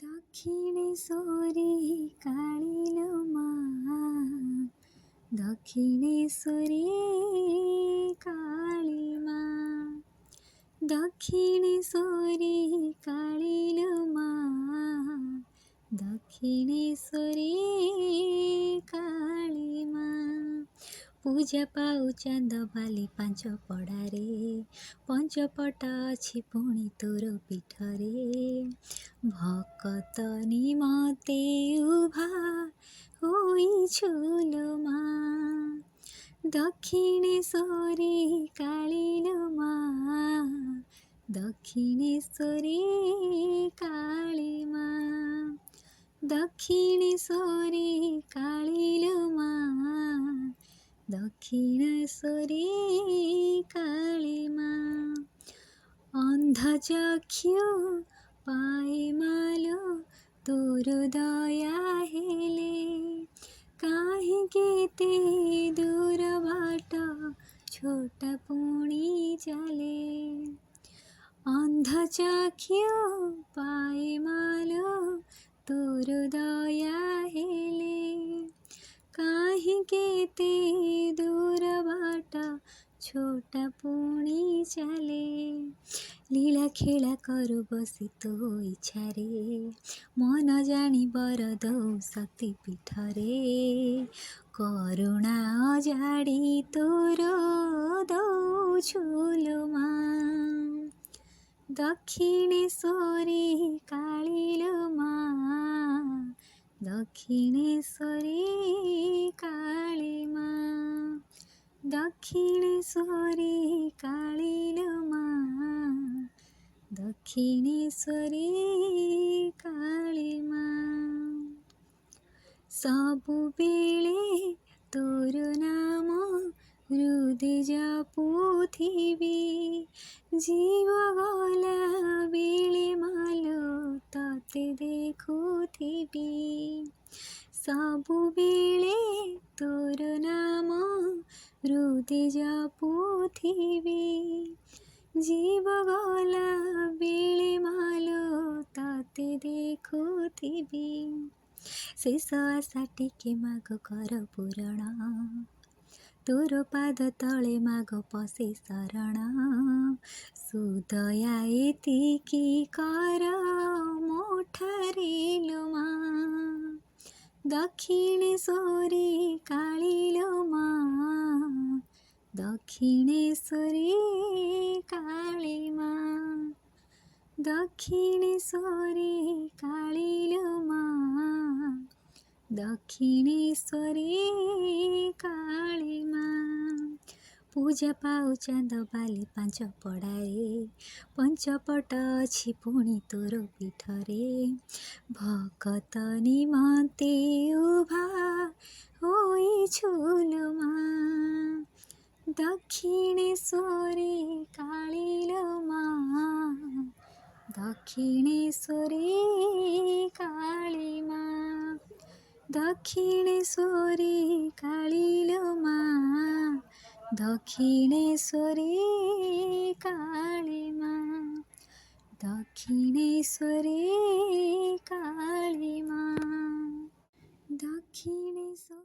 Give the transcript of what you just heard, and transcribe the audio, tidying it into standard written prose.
दक्षिणेश्वरी काळील मा दक्षिणेश्वरी काळी मा दक्षिणेश्वरी काळील मा दक्षिणेश्वरी काळी मा पूजा पाऊ चांद बाली पांच पड़ारे पंचपट अछि पुणी तोर पीठरे भक्त निमते उभा होइछुलो मा दक्षिणेश्वरी काळील मा दक्षिणेश्वरी काळी मा दक्षिणेश्वरी काळील मा दक्षिणेश्वरी काळी मा अंध चक्षु पाए मालो तोर दया हेले काहे केते दूर बाट छोट पुणी चले अंध चक्षु पाए मालो तोर दया हेले काहे केते दूर बाट छोट पुणी चले लीला खेला करू बसी तो इच्छारे मन जानी बर दौ शक्ति पीठरे करुणा अजाड़ी तोर दौछुलो मा दक्षिणेश्वरी काळील मा दक्षिणेश्वरी काळी मा दक्षिणेश्वरी काळील मा दक्षिणेश्वरी काळी मा सबुबेले तोर नाम हृदय जपुथिबी जीव गला बेले मालो तते देखुथिबी सबुबेले तोर नाम हृदय जपुथिबी जीव गला बेले मालो तते देखुथिबी शेष आशा टिके माग कर पूरण तोर पाद तले माग पसे शरण सुदया एतिकी कर मोठारे लो मा दक्षिणेश्वरी काळील मा दक्षिणेश्वरी काळी मा दक्षिणेश्वरी काळील मा दक्षिणेश्वरी काळी मा पूजा पाऊ चांद बाली पांच पड़ारे पंचपट अछि पुणी तोर पीठरे भक्त निमते उभा होइछुलो मा दक्षिणेश्वरी काळील मा दक्षिणेश्वरी काळी मा दक्षिणेश्वरी काळील मा दक्षिणेश्वरी काळी मा दक्षिणेश्वरी काळी मा दक्षिणेश्वरी।